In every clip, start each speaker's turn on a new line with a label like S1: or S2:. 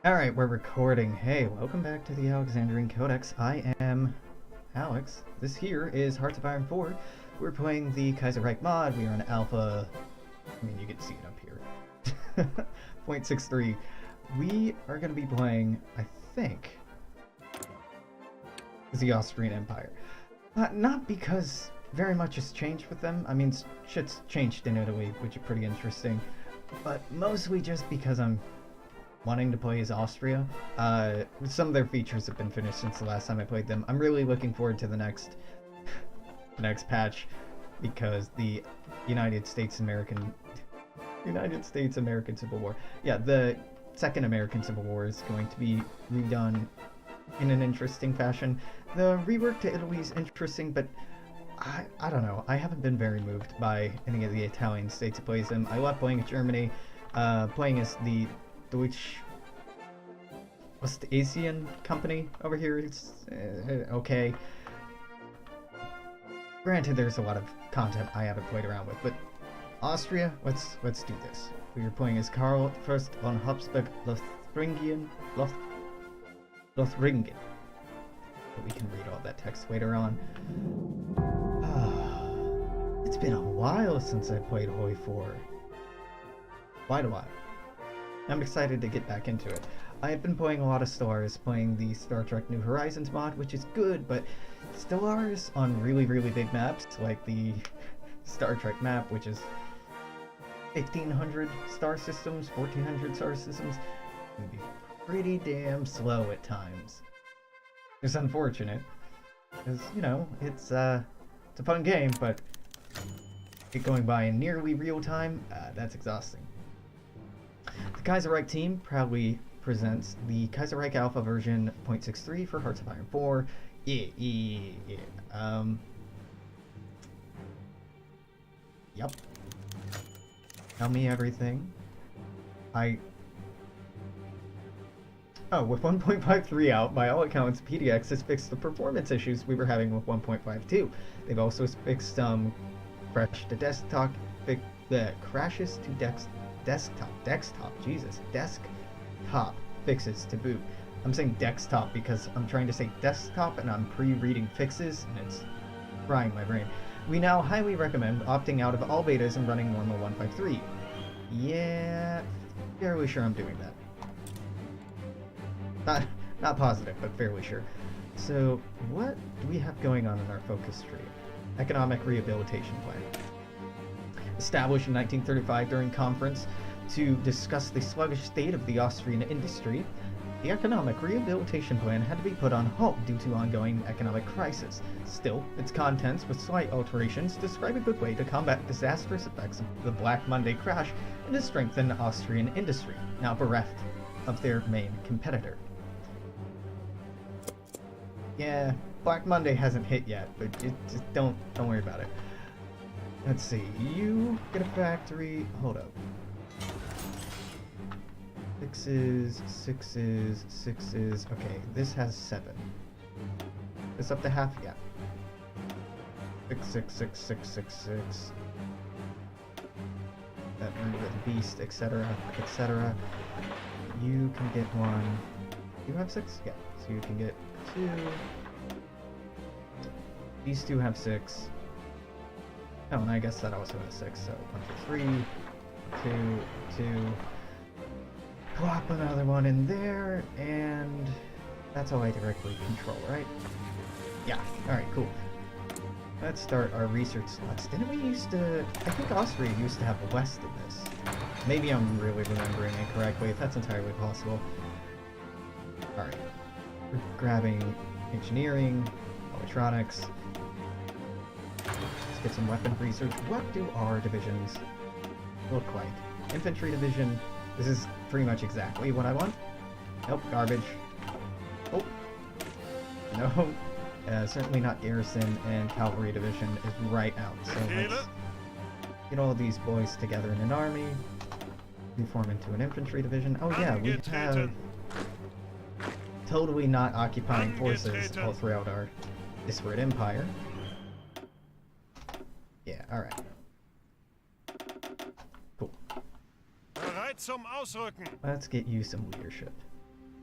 S1: Alright, we're recording. Hey, welcome back to the Alexandrian Codex. I am Alex. This here is Hearts of Iron 4. We're playing the Kaiserreich mod. We are in alpha. I mean, you can see it up here. 0.63. We are going to be playing, I think, the Austrian Empire. Not because very much has changed with them. I mean, shit's changed in Italy, which is pretty interesting. But mostly just because I'm wanting to play as Austria. Some of their features have been finished since the last time I played them. I'm really looking forward to the next patch because the United States American Civil War. Yeah, the second American Civil War is going to be redone in an interesting fashion. The rework to Italy is interesting, but I don't know. I haven't been very moved by any of the Italian states that plays them. I love playing as Germany, playing as the Deutsch Ostasian company over here. It's okay. Granted, there's a lot of content I haven't played around with, but Austria, let's do this. We are playing as Karl I von Habsburg Lothringen. But we can read all that text later on. It's been a while since I played Hoi 4. Quite a while. I'm excited to get back into it. I have been playing a lot of Stellaris, playing the Star Trek New Horizons mod, which is good, but Stellaris on really, really big maps, like the Star Trek map, which is 1,500 star systems, 1,400 star systems, can be pretty damn slow at times. It's unfortunate, because, you know, it's a fun game, but it going by in nearly real time, that's exhausting. The Kaiserreich team proudly presents the Kaiserreich Alpha version 0.63 for Hearts of Iron 4. Yeah. Yep. Tell me everything. With 1.53 out, by all accounts, PDX has fixed the performance issues we were having with 1.52. They've also fixed some desktop fixes to boot. I'm saying desktop because I'm trying to say desktop and I'm pre-reading fixes and it's frying my brain. We now highly recommend opting out of all betas and running normal 1.53. Yeah, fairly sure I'm doing that. Not positive, but fairly sure. So, what do we have going on in our focus tree? Economic Rehabilitation Plan. Established in 1935 during conference to discuss the sluggish state of the Austrian industry, the Economic Rehabilitation Plan had to be put on hold due to ongoing economic crisis. Still, its contents, with slight alterations, describe a good way to combat disastrous effects of the Black Monday crash and to strengthen Austrian industry, now bereft of their main competitor. Yeah, Black Monday hasn't hit yet, but just don't worry about it. Let's see, you get a factory, hold up. Sixes, okay, this has 7. This up to half, yeah. 6. That with beast, etc. You can get 1. You have 6? Yeah, so you can get 2. These 2 have 6. Oh, and I guess that also has 6, so 1, 2, 3, 2. Plop another one in there, and that's how I directly control, right? Yeah, alright, cool. Let's start our research slots. Didn't we used to... I think Austria used to have the West in this. Maybe I'm really remembering it correctly, if that's entirely possible. Alright. We're grabbing engineering, electronics. Let's get some weapon research. What do our divisions look like? Infantry division. This is pretty much exactly what I want. Nope, garbage. Oh. No. Certainly not garrison, and cavalry division is right out. So let's get all these boys together in an army. We form into an infantry division. Oh yeah, we have totally not occupying forces all throughout our disparate empire. Yeah, alright. Cool.
S2: Bereit zum Ausrücken.
S1: Let's get you some leadership.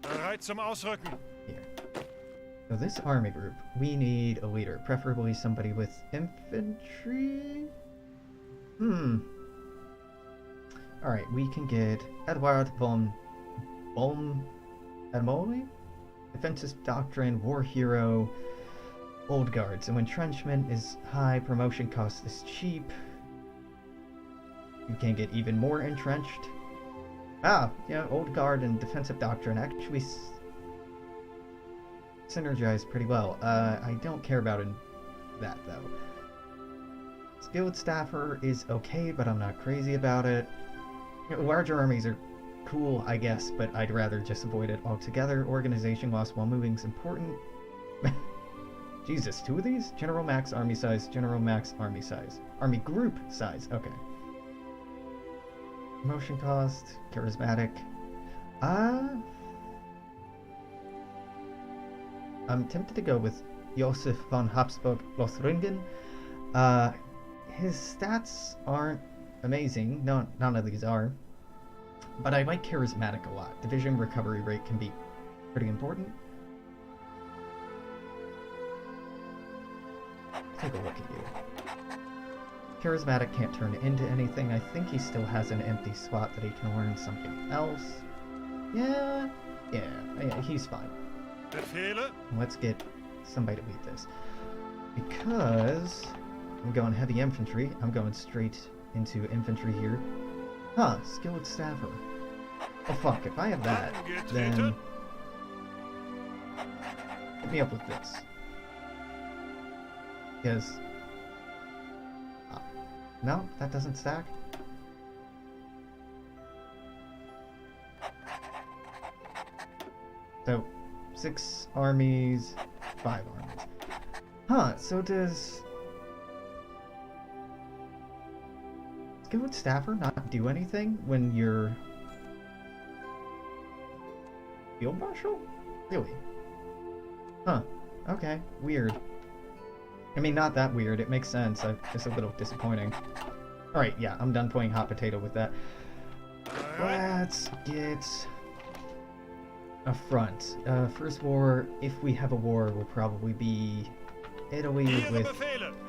S2: Bereit zum Ausrücken.
S1: Here. So this army group, we need a leader, preferably somebody with infantry. Alright, we can get Eduard von Admoli? Defensive Doctrine, War Hero, Old Guard. So entrenchment is high, promotion cost is cheap. You can get even more entrenched. Yeah, Old Guard and Defensive Doctrine actually synergize pretty well. I don't care about that though. Skilled Staffer is okay, but I'm not crazy about it. You know, larger armies are cool, I guess, but I'd rather just avoid it altogether. Organization loss while moving is important. Jesus, 2 of these? General max army size, general max army size. Army group size, okay. Promotion cost, charismatic. I'm tempted to go with Josef von Habsburg Lothringen. His stats aren't amazing, none of these are. But I like charismatic a lot. Division recovery rate can be pretty important. Take a look at you. Charismatic can't turn into anything. I think he still has an empty spot that he can learn something else. Yeah, he's fine.
S2: Befehle?
S1: Let's get somebody to lead this. Because I'm going heavy infantry. I'm going straight into infantry here. Skilled Staffer. Oh fuck, if I have that, then hit me up with this. Because no, that doesn't stack. So 6 armies, 5 armies. So does Skilled Staffer not do anything when you're Field Marshal? Really? Okay, weird. I mean, not that weird, it makes sense, it's a little disappointing. Alright, yeah, I'm done playing hot potato with that. Let's get a front. First war, if we have a war, will probably be Italy with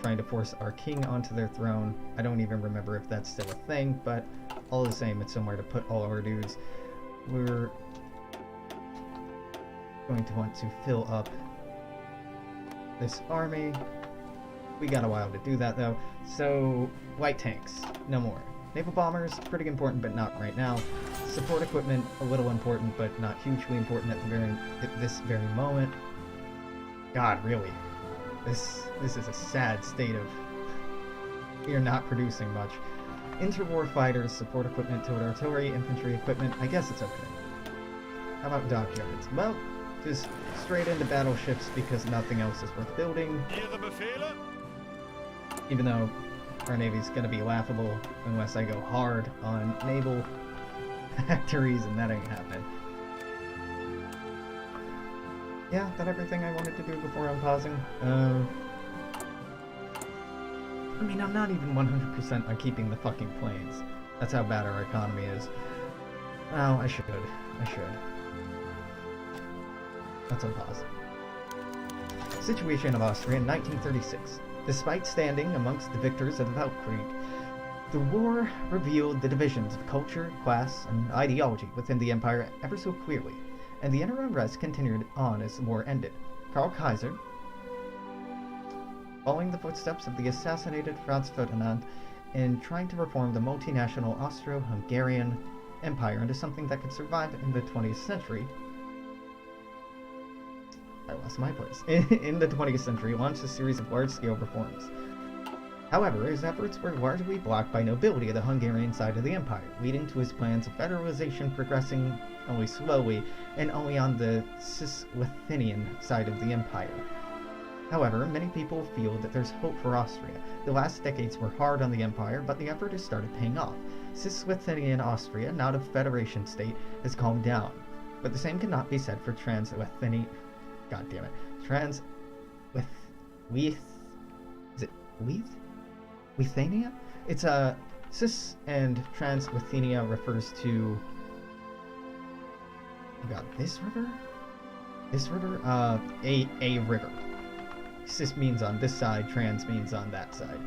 S1: trying to force our king onto their throne. I don't even remember if that's still a thing, but all the same, it's somewhere to put all our dudes. We're going to want to fill up this army. We got a while to do that though. So, light tanks, no more. Naval bombers, pretty important, but not right now. Support equipment, a little important, but not hugely important at this very moment. God, really? This is a sad state of... We are not producing much. Interwar fighters, support equipment, towed artillery, infantry equipment, I guess it's okay. How about dockyards? Well, just straight into battleships because nothing else is worth building. Even though our navy's gonna be laughable unless I go hard on naval factories, and that ain't happening. Yeah, that everything I wanted to do before I'm pausing. I mean, I'm not even 100% on keeping the fucking planes. That's how bad our economy is. Well, I should. Let's unpause. Situation of Austria in 1936. Despite standing amongst the victors of the Weltkrieg, the war revealed the divisions of culture, class, and ideology within the empire ever so clearly, and the inner unrest continued on as the war ended. Karl Kaiser, following the footsteps of the assassinated Franz Ferdinand in trying to reform the multinational Austro-Hungarian Empire into something that could survive in the 20th century, I lost my place. In the 20th century, launched a series of large-scale reforms. However, his efforts were largely blocked by nobility of the Hungarian side of the empire, leading to his plans of federalization progressing only slowly and only on the Cis-Lithuanian side of the empire. However, many people feel that there's hope for Austria. The last decades were hard on the empire, but the effort has started paying off. Cis-Lithuanian Austria, not a federation state, has calmed down. But the same cannot be said for Trans-Lithuania. God damn it. Lithuania? It's a Cis and Trans-Lithuania refers to We got this river? This river? A river. Cis means on this side, trans means on that side.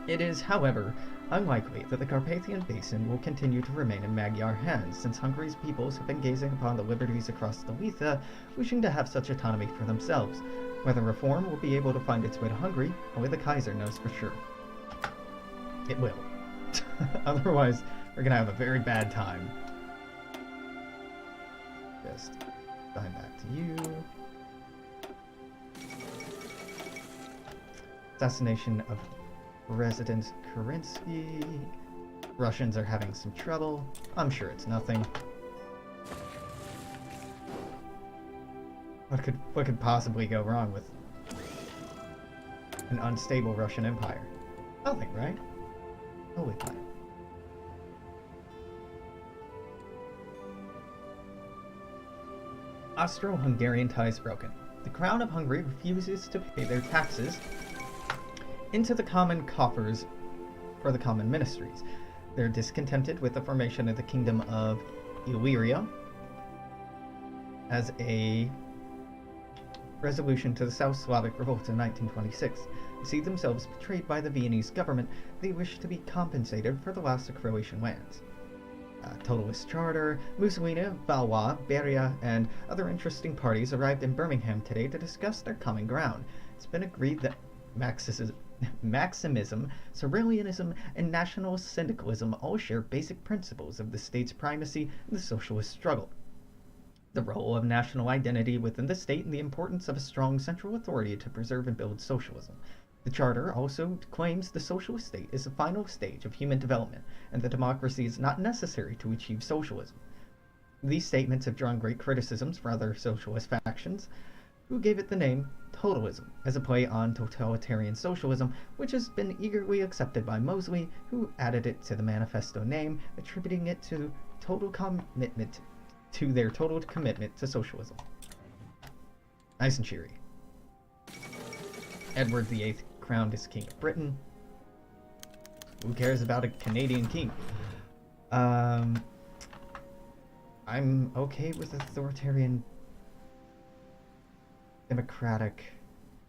S1: It is, however, unlikely that the Carpathian Basin will continue to remain in Magyar hands, since Hungary's peoples have been gazing upon the liberties across the Litha, wishing to have such autonomy for themselves. Whether reform will be able to find its way to Hungary, only the Kaiser knows for sure. It will. Otherwise, we're gonna have a very bad time. Just sign that to you. Assassination of President Kerensky. Russians are having some trouble. I'm sure it's nothing. What could possibly go wrong with an unstable Russian empire? Nothing, right? Holy fire. Austro-Hungarian ties broken. The Crown of Hungary refuses to pay their taxes into the common coffers for the common ministries. They're discontented with the formation of the Kingdom of Illyria as a resolution to the South Slavic Revolt in 1926. They see themselves betrayed by the Viennese government. They wish to be compensated for the loss of Croatian lands. Totalist Charter, Mussolini, Valois, Beria, and other interesting parties arrived in Birmingham today to discuss their common ground. It's been agreed that Maximism, Cyrillianism, and national syndicalism all share basic principles of the state's primacy in the socialist struggle. The role of national identity within the state and the importance of a strong central authority to preserve and build socialism. The Charter also claims the socialist state is the final stage of human development, and that democracy is not necessary to achieve socialism. These statements have drawn great criticisms for other socialist factions, who gave it the name totalism, as a play on totalitarian socialism, which has been eagerly accepted by Mosley, who added it to the manifesto name, attributing it to their total commitment to socialism. Nice and cheery. Edward VIII crowned as King of Britain. Who cares about a Canadian king? I'm okay with authoritarian, democratic,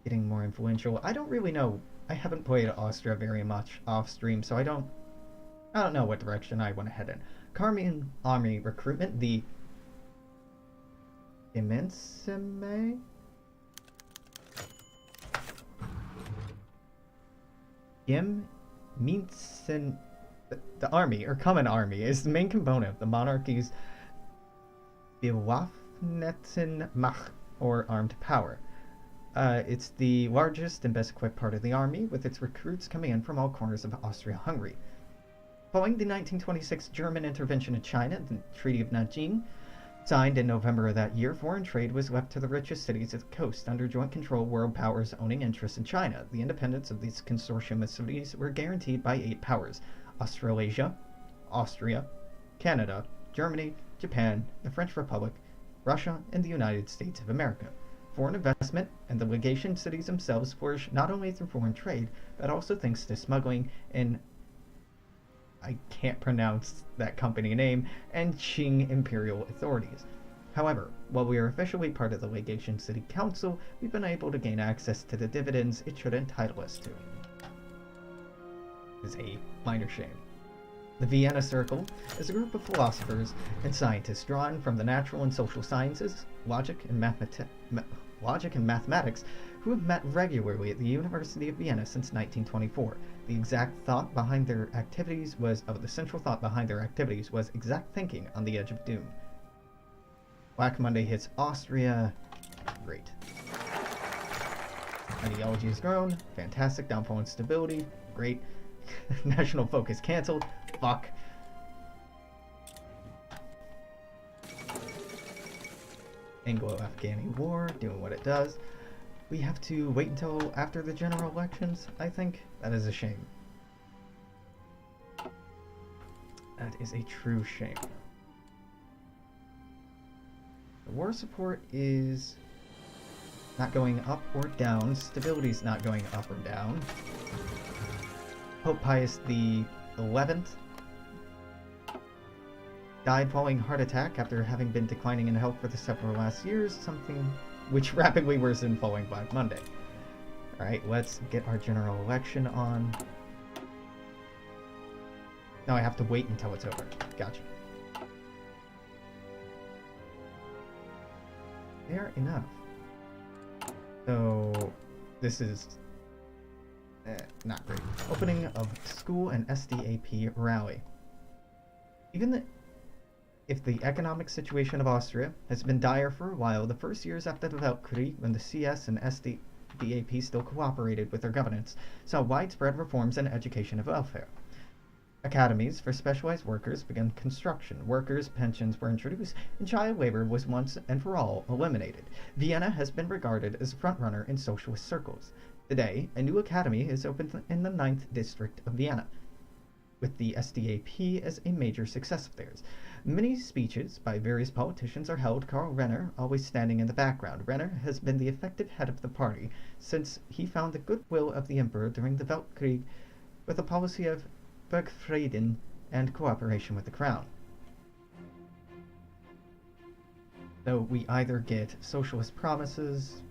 S1: getting more influential. I don't really know. I haven't played Austria very much off stream, so I don't know what direction I want to head in. Crimean army recruitment, the Immensime? The army, or common army, is the main component of the monarchy's Bewaffnetenmacht, or armed power. It's the largest and best equipped part of the army, with its recruits coming in from all corners of Austria-Hungary. Following the 1926 German intervention in China, the Treaty of Nanjing, signed in November of that year, foreign trade was left to the richest cities of the coast under joint control of world powers owning interests in China. The independence of these consortium of cities were guaranteed by 8 powers: Australasia, Austria, Canada, Germany, Japan, the French Republic, Russia, and the United States of America. Foreign investment and the legation cities themselves flourished not only through foreign trade, but also thanks to smuggling in, I can't pronounce that company name, and Qing imperial authorities. However, while we are officially part of the Legation City Council, we've been able to gain access to the dividends it should entitle us to. It is a minor shame. The Vienna Circle is a group of philosophers and scientists drawn from the natural and social sciences, logic and mathematics, who have met regularly at the University of Vienna since 1924. The central thought behind their activities was exact thinking on the edge of doom. Black Monday hits Austria. Great. Ideology has grown. Fantastic. Downfall and stability. Great. National focus cancelled. Fuck. Anglo-Afghani war, doing what it does. We have to wait until after the general elections, I think. That is a shame. That is a true shame. The war support is not going up or down. Stability is not going up or down. Pope Pius the 11th died following heart attack after having been declining in health for the several last years, something which rapidly worsened following Black Monday. Alright, let's get our general election on. No, I have to wait until it's over. Gotcha. Fair enough. So, this is not great. Opening of school and SDAP rally. Even if the economic situation of Austria has been dire for a while, the first years after the Weltkrieg, when the CS and SDAP still cooperated with their governments, saw widespread reforms in education and welfare. Academies for specialized workers began construction, workers' pensions were introduced, and child labor was once and for all eliminated. Vienna has been regarded as a frontrunner in socialist circles. Today, a new academy is opened in the 9th district of Vienna, with the SDAP as a major success of theirs. Many speeches by various politicians are held, Karl Renner always standing in the background. Renner has been the effective head of the party since he found the goodwill of the emperor during the Weltkrieg with a policy of Burgfrieden and cooperation with the crown. So we either get socialist promises...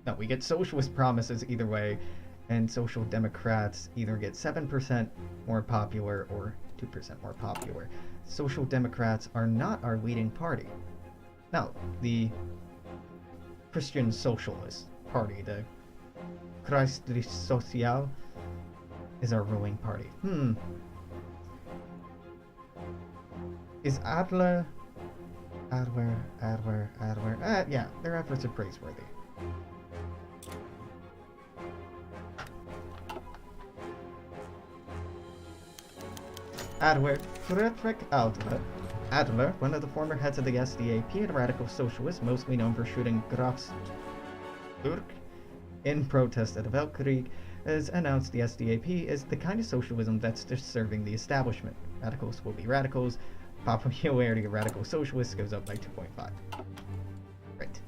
S1: No, we get socialist promises either way, and Social Democrats either get 7% more popular or 2% more popular. Social Democrats are not our leading party. No, the Christian Socialist Party, the Kaiserreich Social, is our ruling party. Is Adler... yeah, their efforts are praiseworthy. Friedrich Adler, one of the former heads of the SDAP and a radical socialist, mostly known for shooting Graf Sturck in protest at the Weltkrieg, has announced the SDAP is the kind of socialism that's just serving the establishment. Radicals will be radicals. Popularity of radical socialists goes up by 2.5. Right.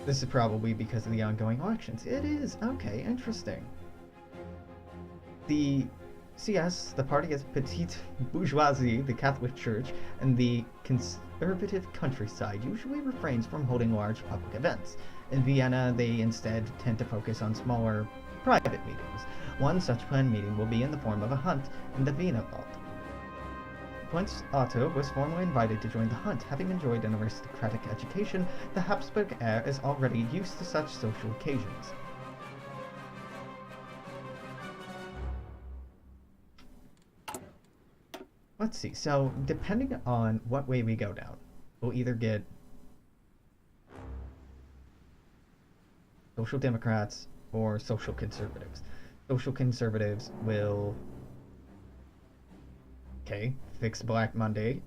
S1: This is probably because of the ongoing elections. It is. Okay, interesting. The CS, the party is petite bourgeoisie, the Catholic Church, and the conservative countryside usually refrains from holding large public events. In Vienna, they instead tend to focus on smaller, private meetings. One such planned meeting will be in the form of a hunt in the Wienerwald. Prince Otto was formally invited to join the hunt. Having enjoyed an aristocratic education, the Habsburg heir is already used to such social occasions. Let's see, so depending on what way we go down, we'll either get Social Democrats or Social Conservatives. Social Conservatives will, fix Black Monday,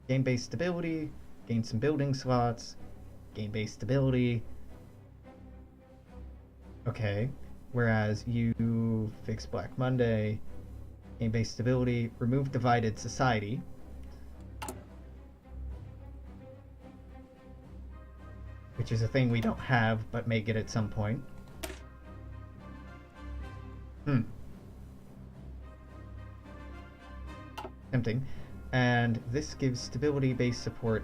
S1: gain base stability, gain some building slots, gain base stability. Okay, whereas you fix Black Monday, gain base stability, remove divided society. Which is a thing we don't have, but may get at some point. Tempting. And this gives stability, base support,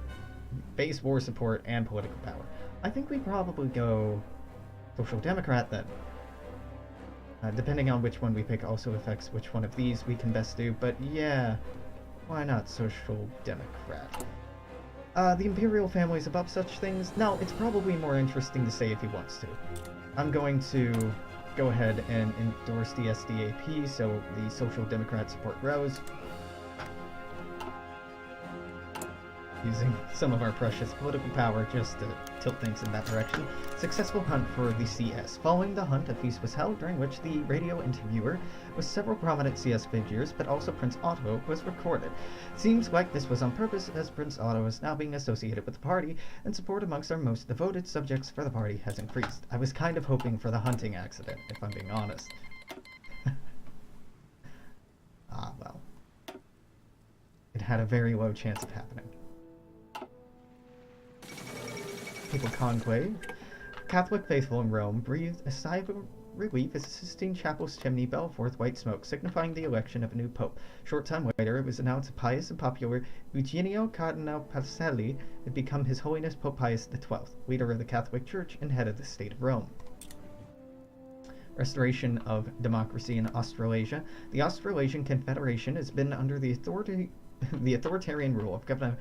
S1: base war support, and political power. I think we probably go Social Democrat then. Depending on which one we pick also affects which one of these we can best do, but yeah, why not Social Democrat? The Imperial family is above such things? No, it's probably more interesting to say if he wants to. I'm going to go ahead and endorse the SDAP, so the Social Democrat support grows. Using some of our precious political power just to tilt things in that direction. Successful hunt for the CS. Following the hunt, a feast was held during which the radio interviewer with several prominent CS figures, but also Prince Otto, was recorded. Seems like this was on purpose, as Prince Otto is now being associated with the party, and support amongst our most devoted subjects for the party has increased. I was kind of hoping for the hunting accident, if I'm being honest. Well. It had a very low chance of happening. Papal conclave. Catholic faithful in Rome breathed a sigh of relief is a Sistine Chapel's chimney bells forth white smoke, signifying the election of a new pope. Short time later, it was announced that pious and popular Eugenio Cardinal Pacelli had become His Holiness Pope Pius XII, leader of the Catholic Church and head of the State of Rome. Restoration of democracy in Australasia. The Australasian Confederation has been under the authoritarian rule of Governor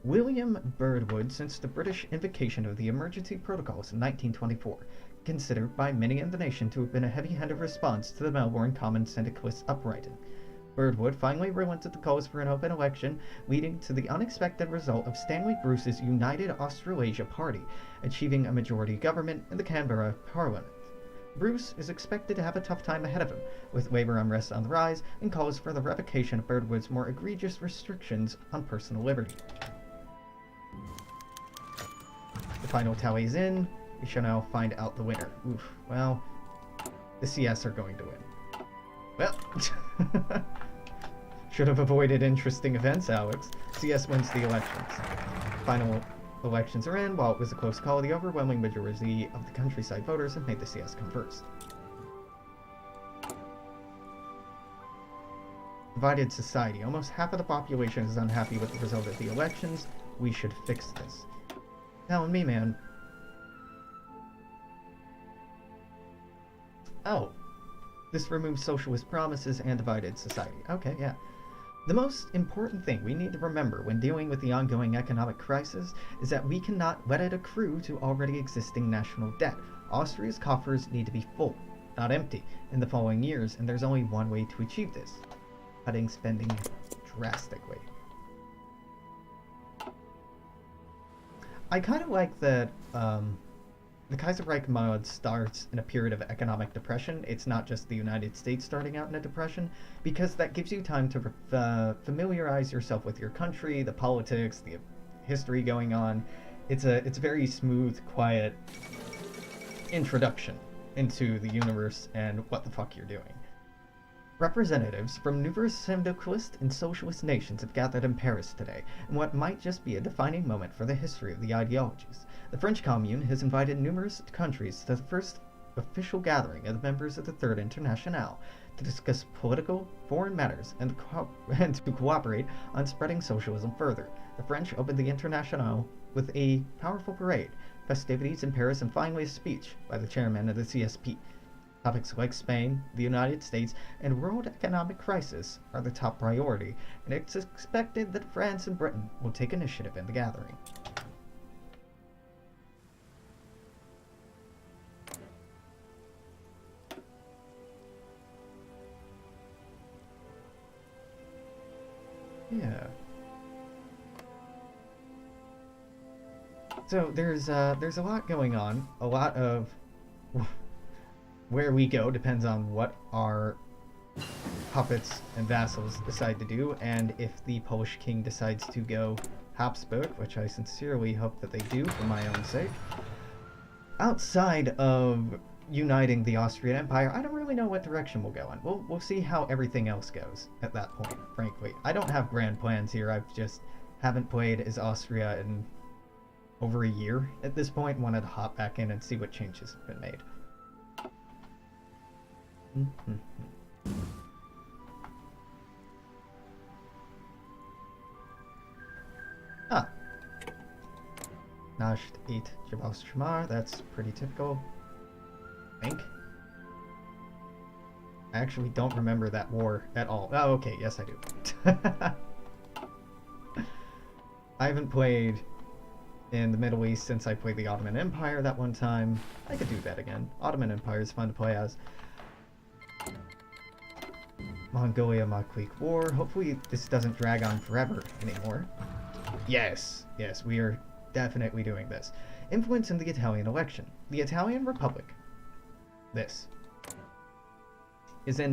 S1: William Birdwood since the British invocation of the emergency protocols in 1924, considered by many in the nation to have been a heavy-handed response to the Melbourne Common Syndicalist uprising. Birdwood finally relented the calls for an open election, leading to the unexpected result of Stanley Bruce's United Australasia Party achieving a majority government in the Canberra Parliament. Bruce is expected to have a tough time ahead of him, with labour unrest on the rise and calls for the revocation of Birdwood's more egregious restrictions on personal liberty. The final tally is in. We shall now find out the winner. Oof, well, the CS are going to win. Well, should have avoided interesting events, Alex. CS wins the elections. Final elections are in. While it was a close call, the overwhelming majority of the countryside voters have made the CS come first. Divided society. Almost half of the population is unhappy with the result of the elections. We should fix this. Telling me, man. Oh. This removes socialist promises and divided society. Okay, yeah. The most important thing we need to remember when dealing with the ongoing economic crisis is that we cannot let it accrue to already existing national debt. Austria's coffers need to be full, not empty, in the following years, and there's only one way to achieve this: cutting spending drastically. I kind of like that the Kaiserreich mod starts in a period of economic depression. It's not just the United States starting out in a depression, because that gives you time to familiarize yourself with your country, the politics, the history going on. It's a very smooth, quiet introduction into the universe and what the fuck you're doing. Representatives from numerous syndicalist and socialist nations have gathered in Paris today, in what might just be a defining moment for the history of the ideologies. The French Commune has invited numerous countries to the first official gathering of the members of the Third Internationale to discuss political, foreign matters and to cooperate on spreading socialism further. The French opened the Internationale with a powerful parade, festivities in Paris, and finally a speech by the chairman of the CSP. Topics like Spain, the United States, and world economic crisis are the top priority, and it's expected that France and Britain will take initiative in the gathering. Yeah. So there's a lot going on. A lot of where we go depends on what our puppets and vassals decide to do, and if the Polish king decides to go Habsburg, which I sincerely hope that they do for my own sake. Outside of uniting the Austrian Empire, I don't really know what direction we'll go in. We'll see how everything else goes at that point, frankly. I don't have grand plans here. I've just haven't played as Austria in over a year at this point. Wanted to hop back in and see what changes have been made. Ah. Nasht 8 Jabal Shamar, that's pretty typical. I think. I actually don't remember that war at all. Oh, okay, yes I do. I haven't played in the Middle East since I played the Ottoman Empire that one time. I could do that again. Ottoman Empire is fun to play as. Mongolia-Maklik War. Hopefully this doesn't drag on forever anymore. Yes, we are definitely doing this. Influence in the Italian election. The Italian Republic, this, is in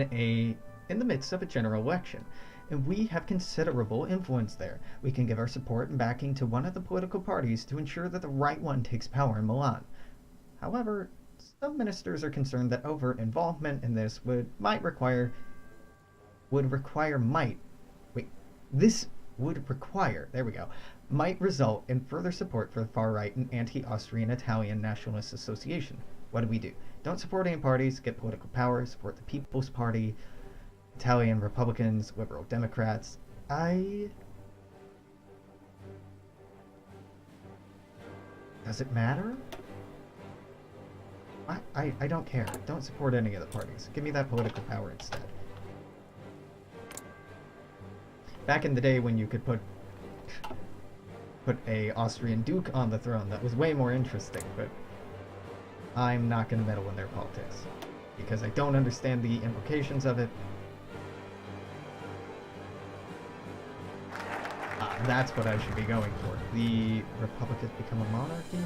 S1: the midst of a general election, and we have considerable influence there. We can give our support and backing to one of the political parties to ensure that the right one takes power in Milan. However, some ministers are concerned that overt involvement in this might result in further support for the far-right and anti-Austrian Italian Nationalist Association. What do we do? Don't support any parties, get political power, support the People's Party, Italian Republicans, Liberal Democrats. Does it matter? I don't care. Don't support any of the parties. Give me that political power instead. Back in the day when you could put a Austrian duke on the throne, that was way more interesting, but I'm not going to meddle in their politics because I don't understand the implications of it. That's what I should be going for. The Republic has become a monarchy?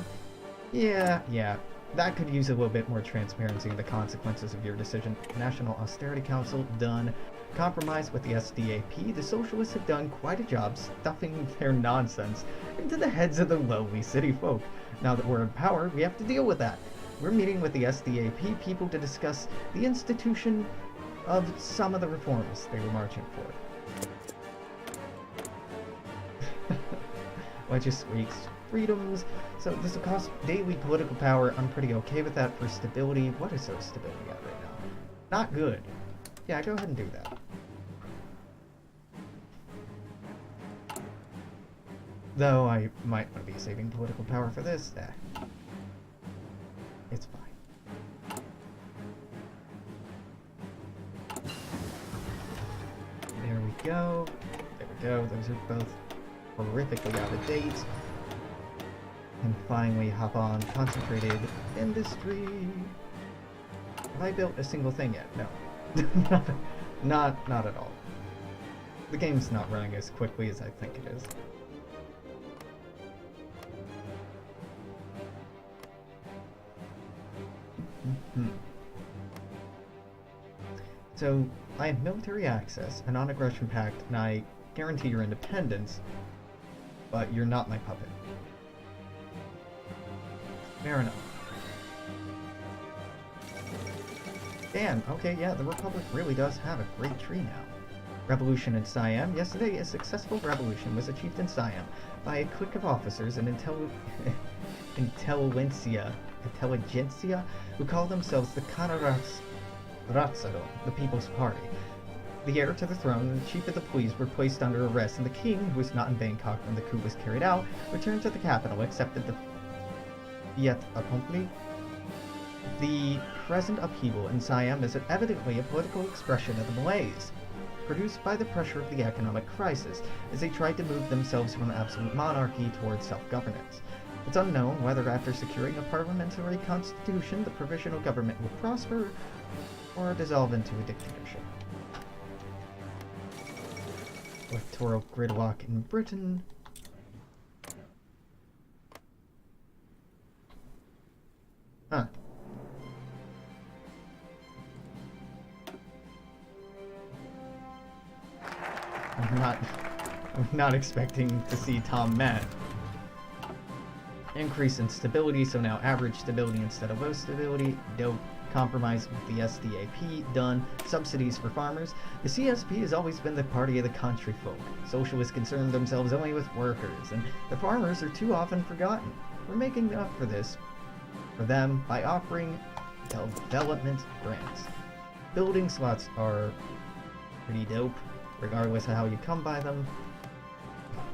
S1: Yeah. That could use a little bit more transparency in the consequences of your decision. National Austerity Council, done. Compromise with the SDAP. The Socialists have done quite a job stuffing their nonsense into the heads of the lowly city folk. Now that we're in power, we have to deal with that. We're meeting with the SDAP people to discuss the institution of some of the reforms they were marching for. Legislates freedoms. So this will cost daily political power. I'm pretty okay with that for stability. What is our stability at right now? Not good. Yeah, go ahead and do that. Though I might want to be saving political power for this. It's fine. There we go. Those are both horrifically out of date. And finally hop on concentrated industry. Have I built a single thing yet? No. not at all. The game's not running as quickly as I think it is. So, I have military access, a non-aggression pact, and I guarantee your independence, but you're not my puppet. Fair enough. Damn, okay, yeah, the Republic really does have a great tree now. Revolution in Siam. Yesterday, a successful revolution was achieved in Siam by a clique of officers and intelligentsia who call themselves the Kaiserreich, the People's Party. The heir to the throne and the chief of the police were placed under arrest, and the king, who was not in Bangkok when the coup was carried out, returned to the capital, accepted the fiat accompli. The present upheaval in Siam is evidently a political expression of the malaise produced by the pressure of the economic crisis, as they tried to move themselves from absolute monarchy towards self-governance. It's unknown whether after securing a parliamentary constitution, the provisional government will prosper or dissolve into a dictatorship. Electoral gridlock in Britain. Huh. I'm not expecting to see Tom mad. Increase in stability, so now average stability instead of low stability. Dope. Compromise with the SDAP, done. Subsidies for farmers. The CSP has always been the party of the country folk. Socialists concern themselves only with workers, and the farmers are too often forgotten. We're making up for this for them by offering development grants. Building slots are pretty dope, regardless of how you come by them.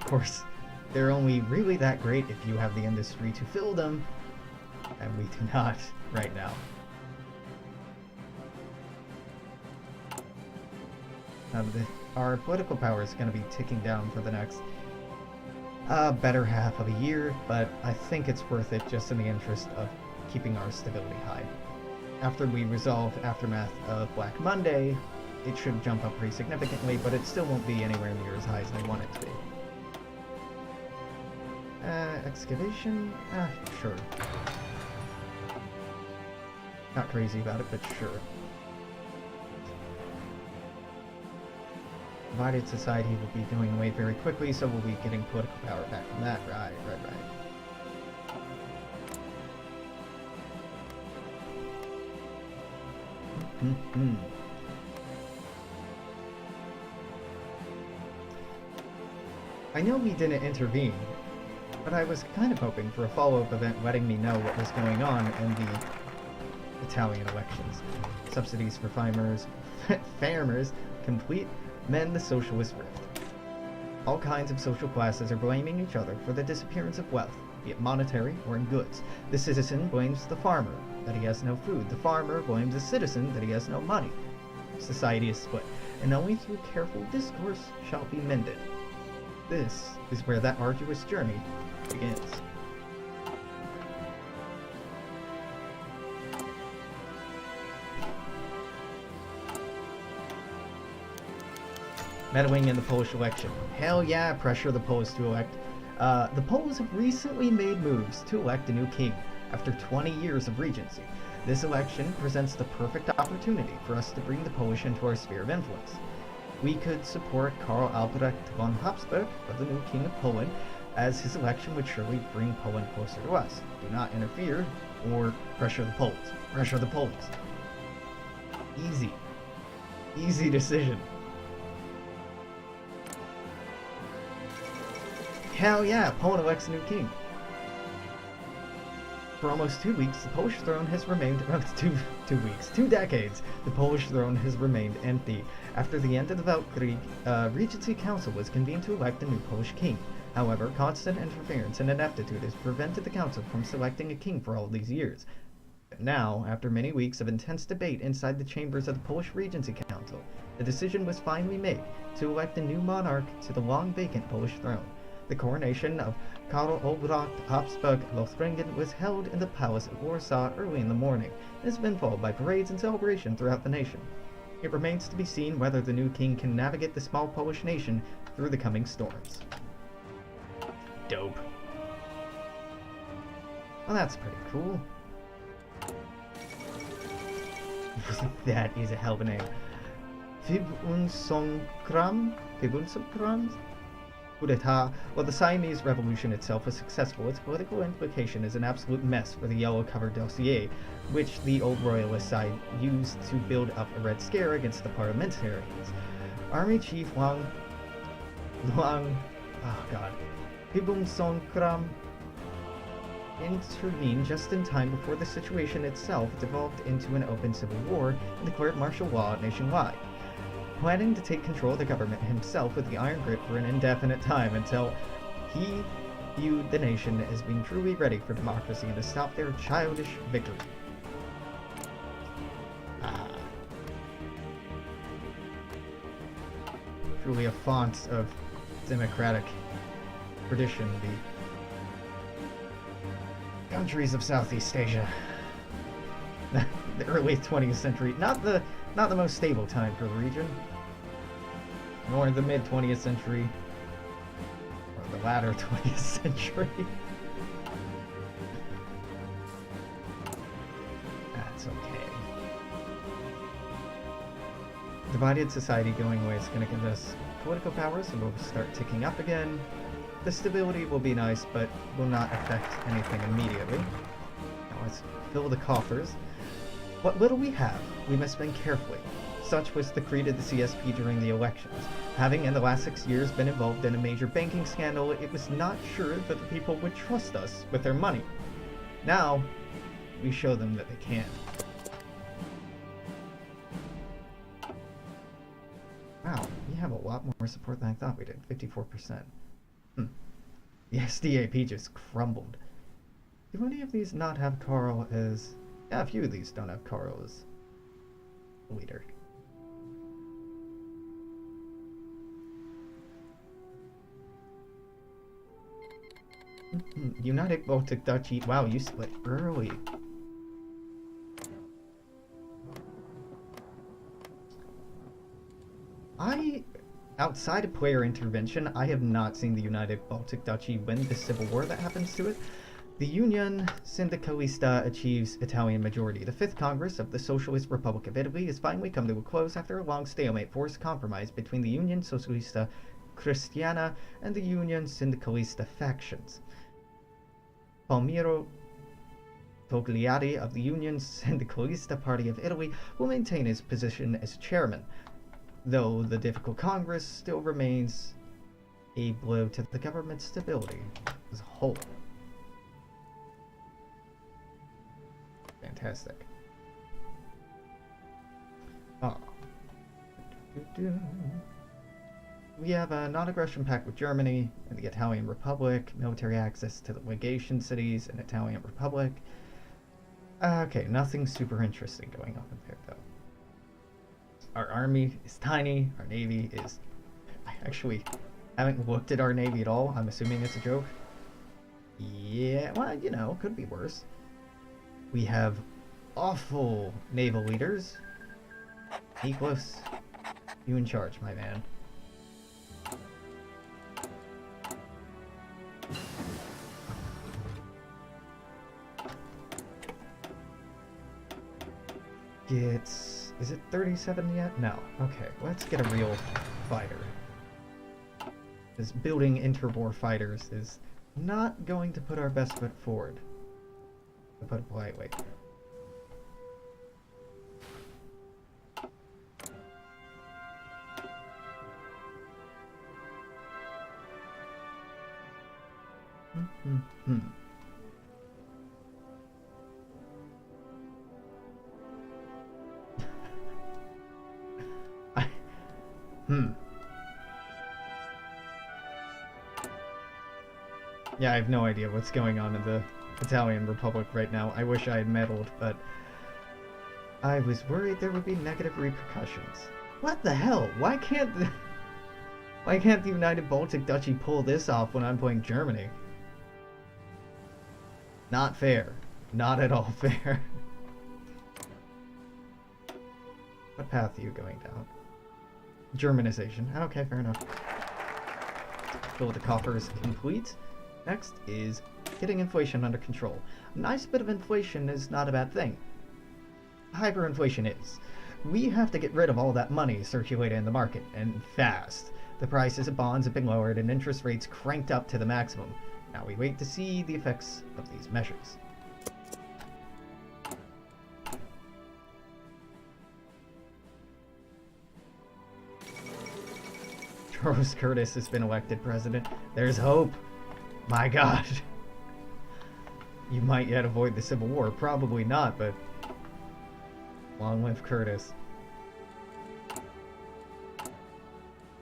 S1: Of course, they're only really that great if you have the industry to fill them, and we do not right now. Our political power is going to be ticking down for the next better half of a year, but I think it's worth it just in the interest of keeping our stability high. After we resolve aftermath of Black Monday, it should jump up pretty significantly, but it still won't be anywhere near as high as I want it to be. Excavation? Sure. Not crazy about it, but sure. Divided society will be going away very quickly, so we'll be getting political power back from that. Right. I know we didn't intervene, but I was kind of hoping for a follow-up event letting me know what was going on in the Italian elections. Subsidies for farmers complete mend the socialist rift. All kinds of social classes are blaming each other for the disappearance of wealth, be it monetary or in goods. The citizen blames the farmer that he has no food. The farmer blames the citizen that he has no money. Society is split, and only through careful discourse shall it be mended. This is where that arduous journey begins. Meddling in the Polish election. Hell yeah, pressure the Poles to elect. The Poles have recently made moves to elect a new king after 20 years of regency. This election presents the perfect opportunity for us to bring the Polish into our sphere of influence. We could support Karl Albrecht von Habsburg, the new king of Poland, as his election would surely bring Poland closer to us. Do not interfere or pressure the Poles. Pressure the Poles. Easy. Easy decision. Hell yeah, Poland elects a new king. For almost 2 weeks, the Polish throne has remained, 2 decades, the Polish throne has remained empty. After the end of the Weltkrieg, Regency Council was convened to elect a new Polish king. However, constant interference and ineptitude has prevented the council from selecting a king for all these years. But now, after many weeks of intense debate inside the chambers of the Polish Regency Council, the decision was finally made to elect a new monarch to the long-vacant Polish throne. The coronation of Karl Albrecht Habsburg Lothringen was held in the palace of Warsaw early in the morning, and has been followed by parades and celebration throughout the nation. It remains to be seen whether the new king can navigate the small Polish nation through the coming storms. Dope. Well, that's pretty cool. That is a hell of a name. Fibunsonkram? Coup d'etat. While the Siamese Revolution itself was successful, its political implication is an absolute mess for the yellow-covered dossier, which the old royalist side used to build up a Red Scare against the parliamentarians. Army Chief Fibunsonkram intervened just in time before the situation itself devolved into an open civil war and declared martial law nationwide, planning to take control of the government himself with the iron grip for an indefinite time until he viewed the nation as being truly ready for democracy and to stop their childish victory. Truly a font of democratic tradition, the countries of Southeast Asia. The early 20th century, not the most stable time for the region, nor the mid 20th century, or the latter 20th century. That's okay. Divided society going away is going to give us political powers, and we'll start ticking up again. The stability will be nice, but will not affect anything immediately. Now let's fill the coffers. What little we have, we must spend carefully. Such was the creed of the CSP during the elections. Having in the last 6 years been involved in a major banking scandal, it was not sure that the people would trust us with their money. Now, we show them that they can. Wow, we have a lot more support than I thought we did. 54%. The SDAP just crumbled. Do any of these not have Karl as... Yeah, a few of these don't have Karl as leader. United Baltic Duchy. Wow, you split early. Outside of player intervention, I have not seen the United Baltic Duchy win the civil war that happens to it. The Union Sindicalista achieves Italian majority. The Fifth Congress of the Socialist Republic of Italy has finally come to a close after a long stalemate forced compromise between the Union Socialista Cristiana and the Union Sindicalista factions. Palmiro Togliatti of the Union Sindicalista Party of Italy will maintain his position as chairman, though the difficult Congress still remains a blow to the government's stability as a whole. Fantastic. Oh. We have a non-aggression pact with Germany and the Italian Republic, military access to the legation cities in Italian Republic. Okay, nothing super interesting going on there, though. Our army is tiny, our navy is... I actually haven't looked at our navy at all. I'm assuming it's a joke. Yeah, well, you know, could be worse. We have awful naval leaders. Niklas, you in charge, my man. Is it 37 yet? No. Okay, let's get a real fighter. This building interwar fighters is not going to put our best foot forward, to put it politely. Yeah, I have no idea what's going on in the Italian Republic right now. I wish I had meddled, but I was worried there would be negative repercussions. What the hell? Why can't the United Baltic Duchy pull this off when I'm playing Germany? Not fair. Not at all fair. What path are you going down? Germanization. Okay, fair enough. Fill the coffers complete. Next is getting inflation under control. A nice bit of inflation is not a bad thing. Hyperinflation is. We have to get rid of all that money circulating in the market, and fast. The prices of bonds have been lowered and interest rates cranked up to the maximum. Now we wait to see the effects of these measures. Charles Curtis has been elected president. There's hope. My God. You might yet avoid the Civil War. Probably not, but long live Curtis.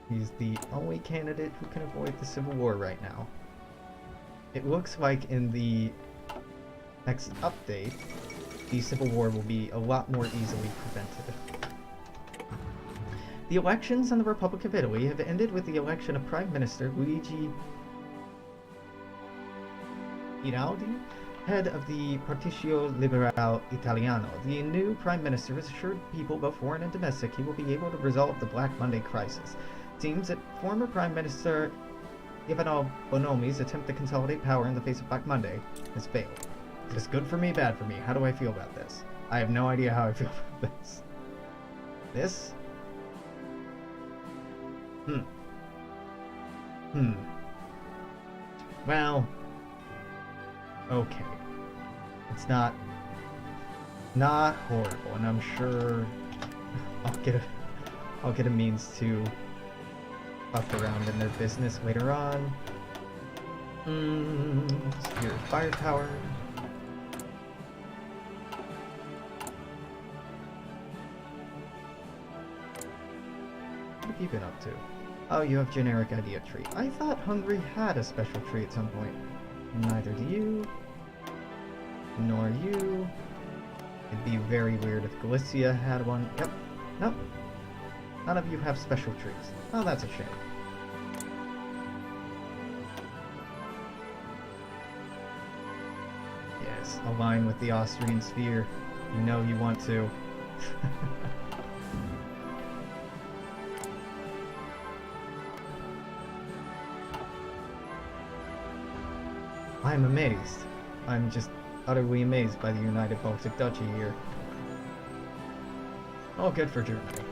S1: He's the only candidate who can avoid the Civil War right now. It looks like in the next update, the Civil War will be a lot more easily prevented. The elections in the Republic of Italy have ended with the election of Prime Minister Luigi Einaudi, head of the Partito Liberale Italiano. The new Prime Minister has assured people, both foreign and domestic, he will be able to resolve the Black Monday crisis. It seems that former Prime Minister Ivano Bonomi's attempt to consolidate power in the face of Black Monday has failed. Is this good for me, bad for me? How do I feel about this? I have no idea how I feel about this. This? Well, okay. It's not horrible, and I'm sure I'll get a means to fuck around in their business later on. Secure firepower. What have you been up to? Oh, you have generic idea tree. I thought Hungary had a special tree at some point. Neither do you. Nor you. It'd be very weird if Galicia had one. Yep. Nope. None of you have special trees. Oh, that's a shame. Yes, align with the Austrian sphere. You know you want to. I'm amazed. I'm just utterly amazed by the United Baltic Duchy here. All good for Germany.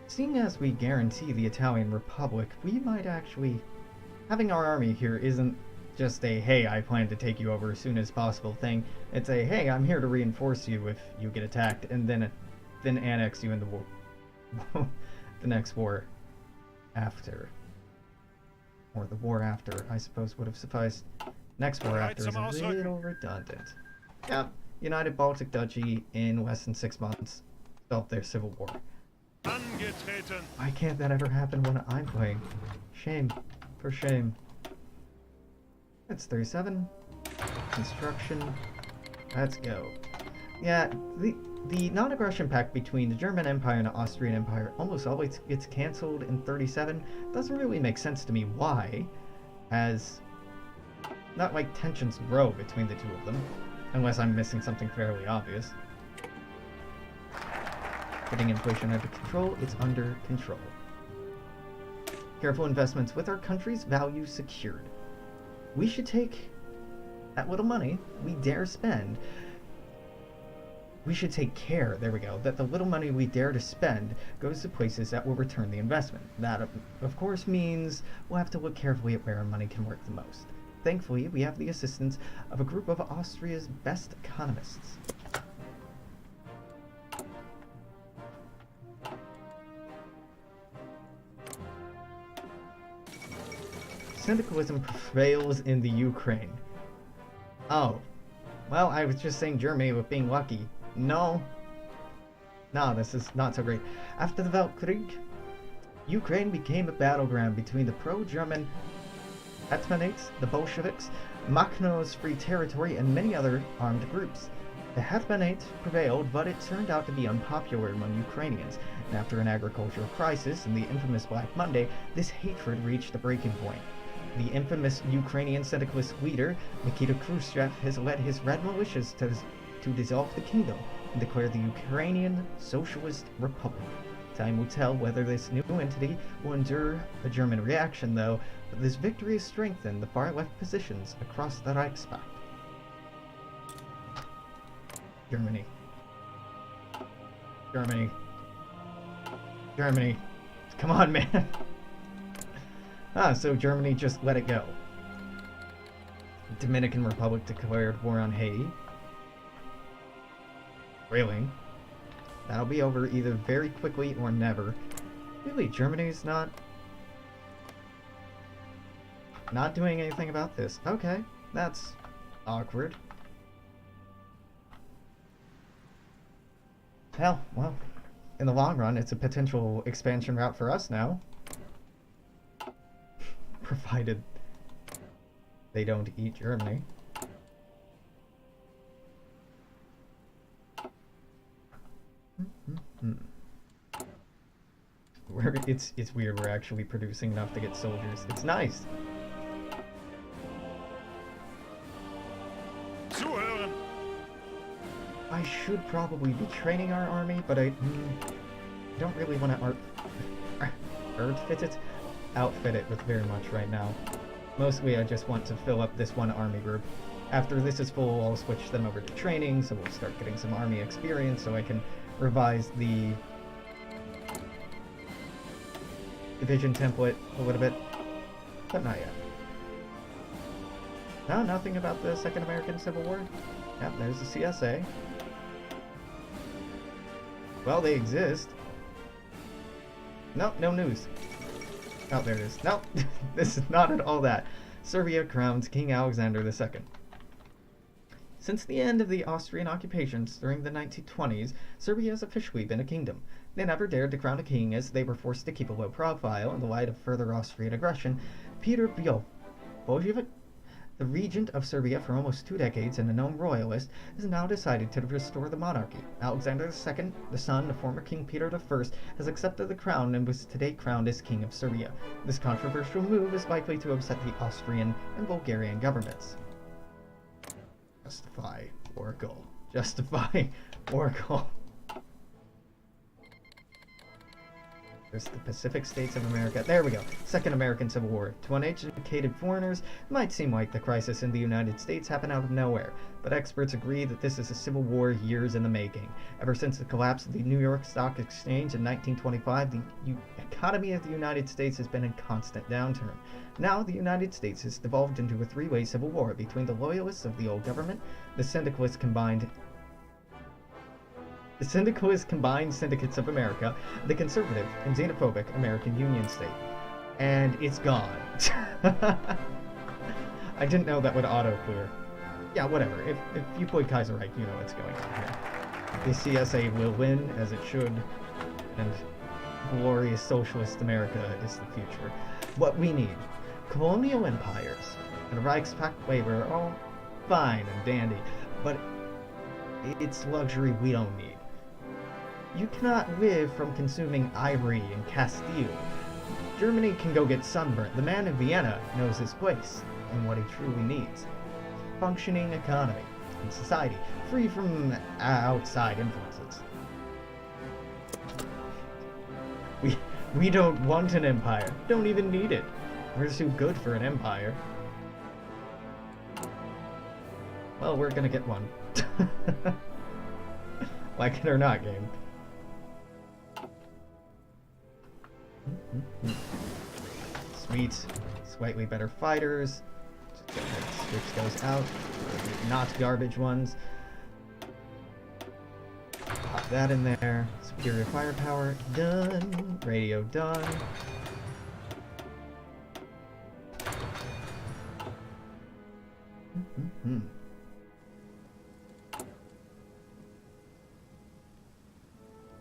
S1: Seeing as we guarantee the Italian Republic, we might actually... Having our army here isn't just a, hey, I plan to take you over as soon as possible thing. It's a, hey, I'm here to reinforce you if you get attacked, and then annex you in the war. the next war after. Or the war after, I suppose, would have sufficed. Next war after is a little redundant. Yep, United Baltic Duchy in less than 6 months felt their civil war.
S2: Angetreten.
S1: Why can't that ever happen when I'm playing? Shame. For shame. That's 37. Construction. Let's go. Yeah, the non-aggression pact between the German Empire and the Austrian Empire almost always gets cancelled in 37. Doesn't really make sense to me why, as not like tensions grow between the two of them, unless I'm missing something fairly obvious. Getting inflation under control, it's under control. Careful investments with our country's value secured. We should take that little money we dare spend. We should take care, there we go, that the little money we dare to spend goes to places that will return the investment. That, of course, means we'll have to look carefully at where our money can work the most. Thankfully, we have the assistance of a group of Austria's best economists. Syndicalism prevails in the Ukraine. Oh. Well, I was just saying Germany with being lucky. No, this is not so great. After the Weltkrieg, Ukraine became a battleground between the pro-German Hetmanates, the Bolsheviks, Makhno's Free Territory, and many other armed groups. The Hetmanate prevailed, but it turned out to be unpopular among Ukrainians, and after an agricultural crisis and the infamous Black Monday, this hatred reached a breaking point. The infamous Ukrainian syndicalist leader, Nikita Khrushchev, has led his red militias to dissolve the kingdom and declare the Ukrainian Socialist Republic. Time will tell whether this new entity will endure a German reaction, though, but this victory has strengthened the far-left positions across the Reichspakt. Germany. Germany. Germany. Come on, man. So Germany just let it go. Dominican Republic declared war on Haiti. Really? That'll be over either very quickly or never. Really, Germany's not doing anything about this. Okay, that's awkward. Hell, well, in the long run, it's a potential expansion route for us now. Provided they don't eat Germany. It's weird we're actually producing enough to get soldiers. It's nice.
S2: Zuhören.
S1: I should probably be training our army, but I don't really want to outfit it with very much right now. Mostly I just want to fill up this one army group. After this is full, I'll switch them over to training, so we'll start getting some army experience so I can revise the division template a little bit, but not yet. No, nothing about the Second American Civil War. Yep, there's the CSA. Well, they exist. Nope, no news. Oh, there it is. Nope, this is not at all that. Serbia crowns King Alexander II. Since the end of the Austrian occupations during the 1920s, Serbia has officially been a kingdom. They never dared to crown a king as they were forced to keep a low profile in the light of further Austrian aggression. Peter Božović, the regent of Serbia for almost 2 decades and a known royalist, has now decided to restore the monarchy. Alexander II, the son of former King Peter I, has accepted the crown and was today crowned as King of Serbia. This controversial move is likely to upset the Austrian and Bulgarian governments. Justify Oracle. Justify Oracle. There's the Pacific States of America. There we go. Second American Civil War. To uneducated foreigners, it might seem like the crisis in the United States happened out of nowhere, but experts agree that this is a civil war years in the making. Ever since the collapse of the New York Stock Exchange in 1925, the economy of the United States has been in constant downturn. Now, the United States has devolved into a three-way civil war between the loyalists of the old government, the syndicalists combined The syndicalist combined syndicates of America, the conservative and xenophobic American Union State. And it's gone. I didn't know that would auto-clear. Yeah, whatever. If you play Kaiserreich, you know what's going on here. The CSA will win, as it should, and glorious socialist America is the future. What we need, colonial empires and a Reichspakt waiver are all fine and dandy, but it's luxury we don't need. You cannot live from consuming ivory and Castile. Germany can go get sunburnt. The man in Vienna knows his place and what he truly needs. Functioning economy and society, free from outside influences. We don't want an empire. Don't even need it. We're too good for an empire. Well, we're gonna get one. Like it or not, game. Sweet. Slightly better fighters. Just go ahead and switch those out. Not garbage ones. Pop that in there. Superior firepower. Done. Radio done.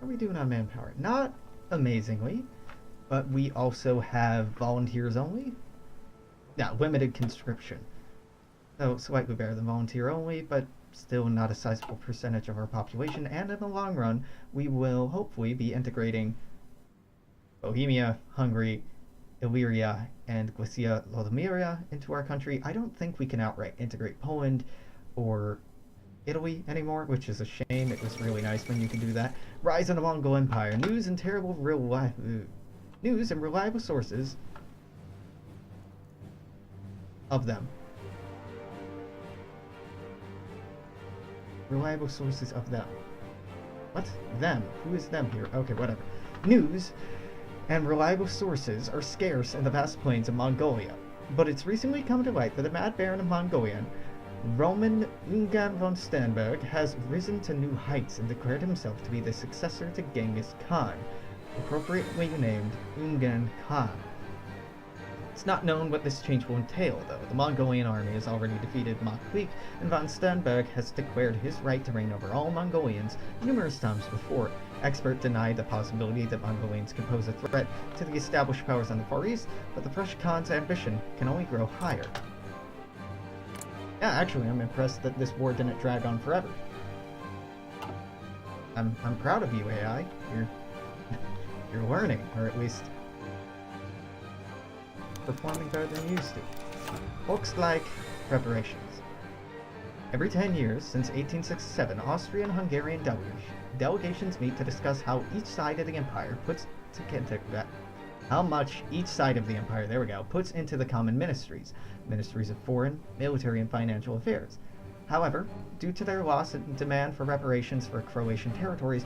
S1: How are we doing on manpower? Not amazingly, but we also have volunteers only. Yeah, limited conscription. So slightly better than volunteer only, but still not a sizable percentage of our population. And in the long run, we will hopefully be integrating Bohemia, Hungary, Illyria, and Galicia Lodomeria into our country. I don't think we can outright integrate Poland or Italy anymore, which is a shame. It was really nice when you can do that. Rise of the Mongol Empire. News and reliable sources of them. Reliable sources of them. What? Them? Who is them here? Okay, whatever. News and reliable sources are scarce in the vast plains of Mongolia, but it's recently come to light that the Mad Baron of Mongolia, Roman Ungan von Sternberg, has risen to new heights and declared himself to be the successor to Genghis Khan, appropriately named Ungan Khan. It's not known what this change will entail, though. The Mongolian army has already defeated Maklik, and von Sternberg has declared his right to reign over all Mongolians numerous times before. Experts deny the possibility that Mongolians could pose a threat to the established powers on the Far East, but the fresh Khan's ambition can only grow higher. Yeah, actually, I'm impressed that this war didn't drag on forever. I'm proud of you, AI. You're learning, or at least performing better than you used to. Looks like preparations. Every 10 years, since 1867, Austrian-Hungarian delegations meet to discuss how each side of the empire puts into the common ministries of foreign, military, and financial affairs. However, due to their loss and demand for reparations for Croatian territories,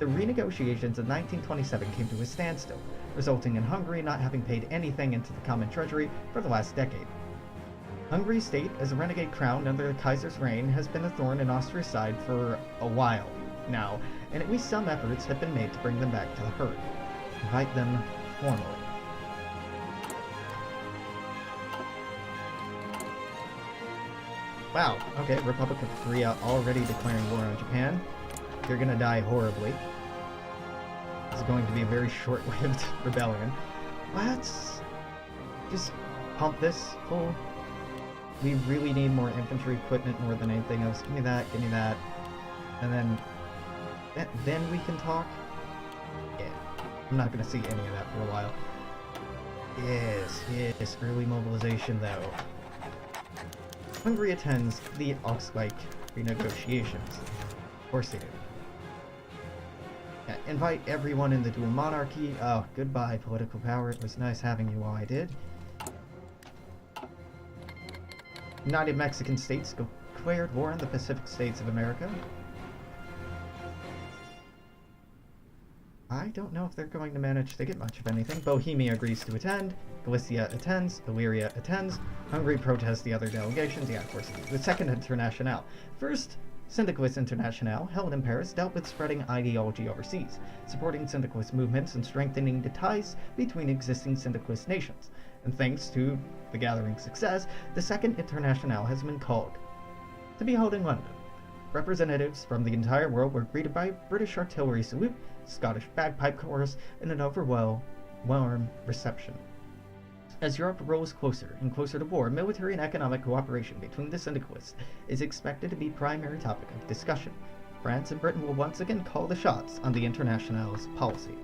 S1: the renegotiations of 1927 came to a standstill, resulting in Hungary not having paid anything into the common treasury for the last decade. Hungary's state as a renegade crown under the Kaiser's reign has been a thorn in Austria's side for a while now, and at least some efforts have been made to bring them back to the herd. Invite them formally. Wow, okay, Republic of Korea already declaring war on Japan. You're gonna die horribly. This is going to be a very short-lived rebellion. Let's just pump this full. We really need more infantry equipment more than anything else. Give me that, and then we can talk. Yeah, I'm not gonna see any of that for a while. Yes, early mobilization though. Hungary attends the Augsburg renegotiations. Of course they do. Yeah, invite everyone in the dual monarchy. Oh, goodbye, political power. It was nice having you while I did. United Mexican States declared war on the Pacific States of America. I don't know if they're going to manage to get much of anything. Bohemia agrees to attend. Galicia attends. Illyria attends. Hungary protests the other delegations. Yeah, of course. The Second Internationale. First Syndicalist International, held in Paris, dealt with spreading ideology overseas, supporting syndicalist movements and strengthening the ties between existing syndicalist nations. And thanks to the gathering's success, the Second International has been called to be held in London. Representatives from the entire world were greeted by British artillery salute, Scottish bagpipe chorus, and an overwhelming warm reception. As Europe rolls closer and closer to war, military and economic cooperation between the syndicalists is expected to be primary topic of discussion. France and Britain will once again call the shots on the International's policy.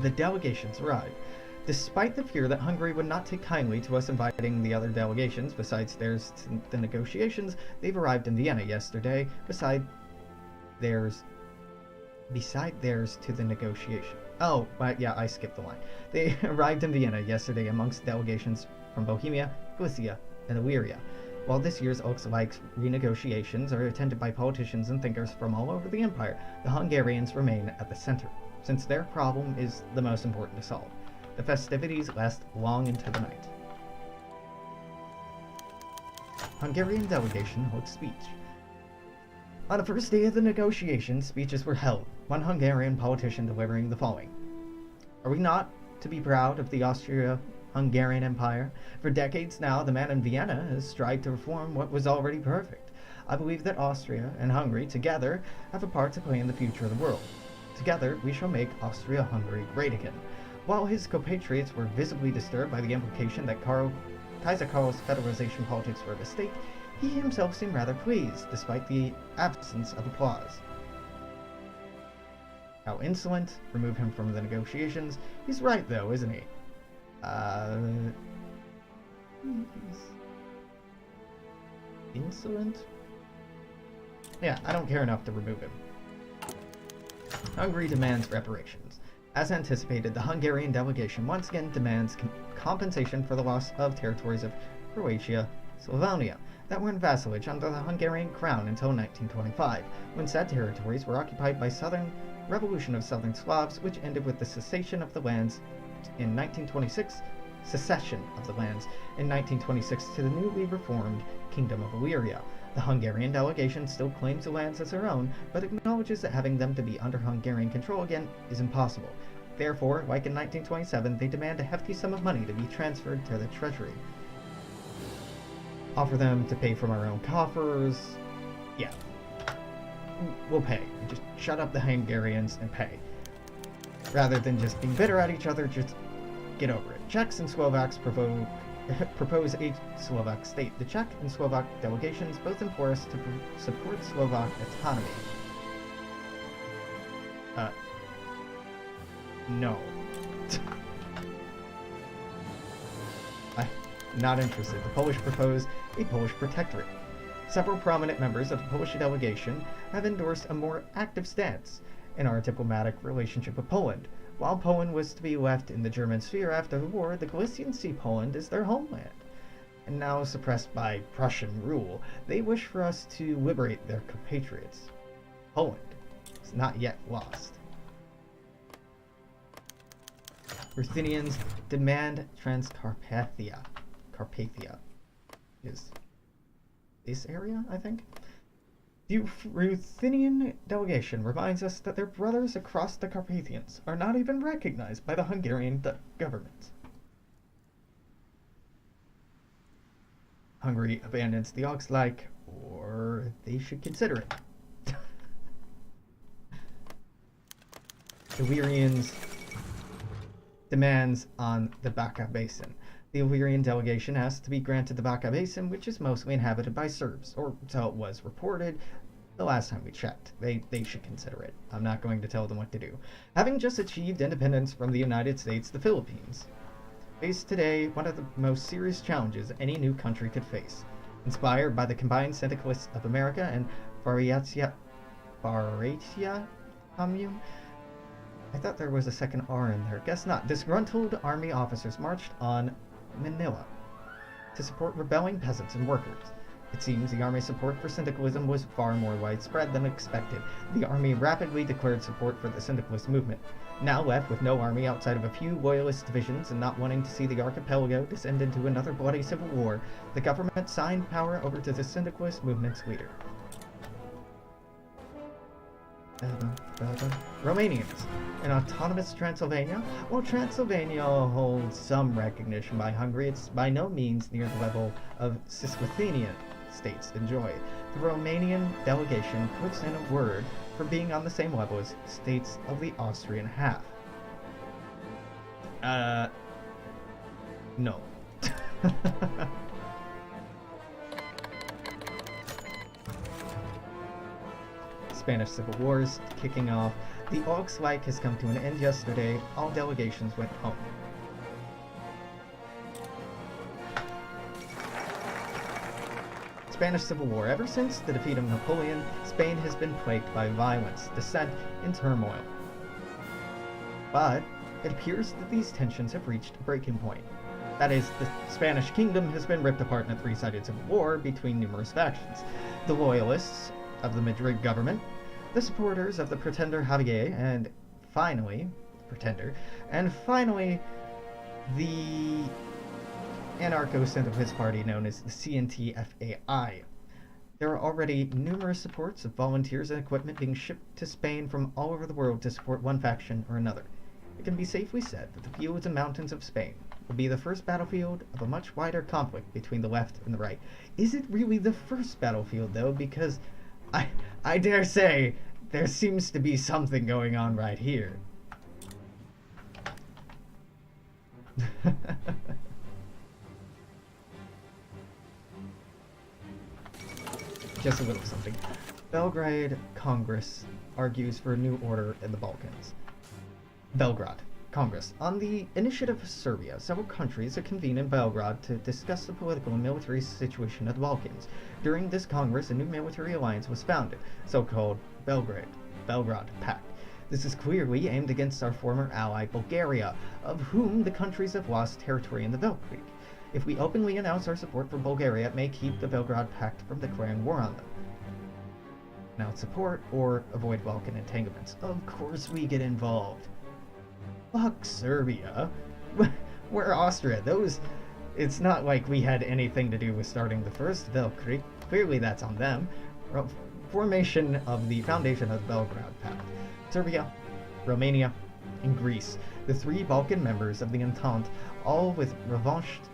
S1: The delegations arrived. Despite the fear that Hungary would not take kindly to us inviting the other delegations besides theirs to the negotiations, they've arrived in Vienna yesterday beside theirs to the negotiation. Oh, but yeah, I skipped the line. They arrived in Vienna yesterday amongst delegations from Bohemia, Galicia, and Illyria. While this year's Austrian renegotiations are attended by politicians and thinkers from all over the empire, the Hungarians remain at the center, since their problem is the most important to solve. The festivities last long into the night. Hungarian delegation holds speech. On the first day of the negotiations, speeches were held, one Hungarian politician delivering the following. Are we not to be proud of the Austria-Hungarian Empire? For decades now, the man in Vienna has strived to reform what was already perfect. I believe that Austria and Hungary together have a part to play in the future of the world. Together, we shall make Austria-Hungary great again. While his compatriots were visibly disturbed by the implication that Kaiser Karl's federalization politics were a mistake, he himself seemed rather pleased, despite the absence of applause. How insolent! Remove him from the negotiations. He's right, though, isn't he? He's insolent? Yeah, I don't care enough to remove him. Hungary demands reparations. As anticipated, the Hungarian delegation once again demands compensation for the loss of territories of Croatia, Slavonia, that were in vassalage under the Hungarian crown until 1925, when said territories were occupied by Revolution of Southern Slavs, which ended with the secession of the lands in 1926 to the newly reformed Kingdom of Illyria. The Hungarian delegation still claims the lands as their own, but acknowledges that having them to be under Hungarian control again is impossible. Therefore, like in 1927, they demand a hefty sum of money to be transferred to the treasury. Offer them to pay from our own coffers. Yeah. We'll pay. Just shut up the Hungarians and pay. Rather than just being bitter at each other, just get over it. Czechs and Slovaks propose a Slovak state. The Czech and Slovak delegations both implore us to support Slovak autonomy. No. I'm not interested. The Polish propose a Polish protectorate. Several prominent members of the Polish delegation have endorsed a more active stance in our diplomatic relationship with Poland. While Poland was to be left in the German sphere after the war, the Galicians see Poland as their homeland. And now suppressed by Prussian rule, they wish for us to liberate their compatriots. Poland is not yet lost. Ruthenians demand Transcarpathia. Carpathia is this area, I think. The Ruthenian delegation reminds us that their brothers across the Carpathians are not even recognized by the Hungarian government. Hungary abandons the Austrian, or they should consider it. Illyrians demands on the Bačka Basin. The Illyrian delegation asks to be granted the Bačka Basin, which is mostly inhabited by Serbs, or so it was reported the last time we checked. They should consider it. I'm not going to tell them what to do. Having just achieved independence from the United States, the Philippines face today one of the most serious challenges any new country could face. Inspired by the combined syndicalists of America and Baratia Commune, I thought there was a second R in there. Guess not. Disgruntled army officers marched on Manila to support rebelling peasants and workers. It seems the army's support for syndicalism was far more widespread than expected. The army rapidly declared support for the syndicalist movement. Now left with no army outside of a few loyalist divisions and not wanting to see the archipelago descend into another bloody civil war, the government signed power over to the syndicalist movement's leader. Romanians. In autonomous Transylvania? While Transylvania holds some recognition by Hungary, it's by no means near the level of Cisleithanian states enjoy. The Romanian delegation puts in a word for being on the same level as states of the Austrian half. No. Spanish Civil War is kicking off. The Augsreich has come to an end yesterday. All delegations went home. Spanish Civil War. Ever since the defeat of Napoleon, Spain has been plagued by violence, dissent, and turmoil. But it appears that these tensions have reached a breaking point. That is, the Spanish kingdom has been ripped apart in a three-sided civil war between numerous factions. The loyalists of the Madrid government, the supporters of the pretender Javier, and finally, the anarcho-syndicalist party known as the CNT-FAI. There are already numerous supports of volunteers and equipment being shipped to Spain from all over the world to support one faction or another. It can be safely said that the fields and mountains of Spain will be the first battlefield of a much wider conflict between the left and the right. Is it really the first battlefield, though? Because I dare say there seems to be something going on right here. Just a little something. Belgrade Congress argues for a new order in the Balkans. Belgrade Congress. On the initiative of Serbia, several countries have convened in Belgrade to discuss the political and military situation of the Balkans. During this Congress, a new military alliance was founded, so-called Belgrade Pact. This is clearly aimed against our former ally Bulgaria, of whom the countries have lost territory in the Velkrieg. If we openly announce our support for Bulgaria, it may keep the Belgrade Pact from declaring war on them. Announce support or avoid Balkan entanglements. Of course we get involved. Fuck Serbia. We're Austria. It's not like we had anything to do with starting the first Weltkrieg. Clearly that's on them. Foundation of the Belgrade Pact. Serbia, Romania, and Greece, the three Balkan members of the Entente, all with revanchist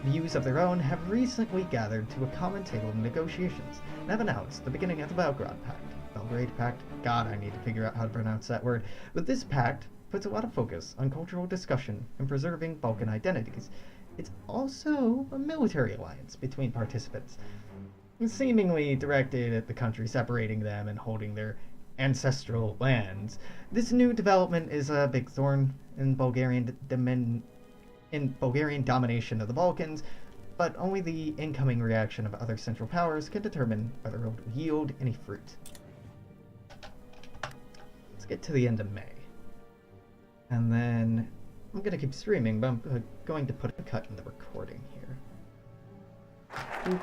S1: views of their own, have recently gathered to a common table of negotiations and have announced the beginning of the Belgrade Pact. Belgrade Pact? God, I need to figure out how to pronounce that word. But this pact puts a lot of focus on cultural discussion and preserving Balkan identities. It's also a military alliance between participants, seemingly directed at the country separating them and holding their ancestral lands. This new development is a big thorn in Bulgarian domination of the Balkans, but only the incoming reaction of other Central Powers can determine whether it will yield any fruit. Let's get to the end of May. And then I'm going to keep streaming, but I'm going to put a cut in the recording here. Oop.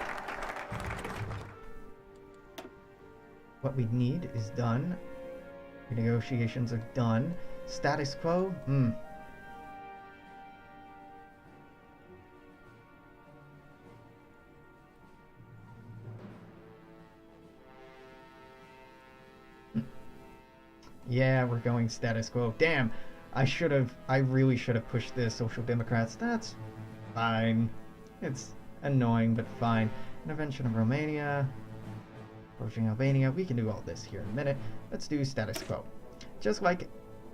S1: What we need is done. Negotiations are done. Status quo? Yeah, we're going status quo. Damn, I really should have pushed the Social Democrats. That's fine. It's annoying, but fine. Intervention of Romania. Approaching Albania. We can do all this here in a minute. Let's do status quo. Just like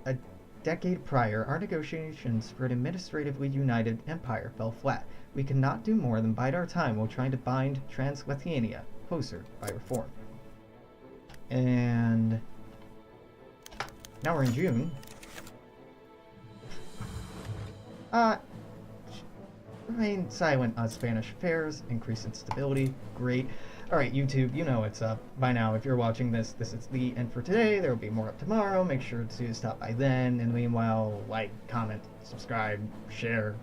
S1: a decade prior, our negotiations for an administratively united empire fell flat. We cannot do more than bide our time while trying to bind Transylvania closer by reform. And now we're in June. Remain silent on Spanish affairs, increase instability, great. Alright, YouTube, you know what's up. By now, if you're watching this, this is the end for today. There will be more up tomorrow. Make sure to stop by then. And meanwhile, like, comment, subscribe, share,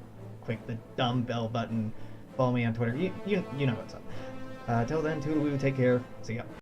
S1: click the dumb bell button, follow me on Twitter. You know what's up. Till then, toodaloo, take care. See ya.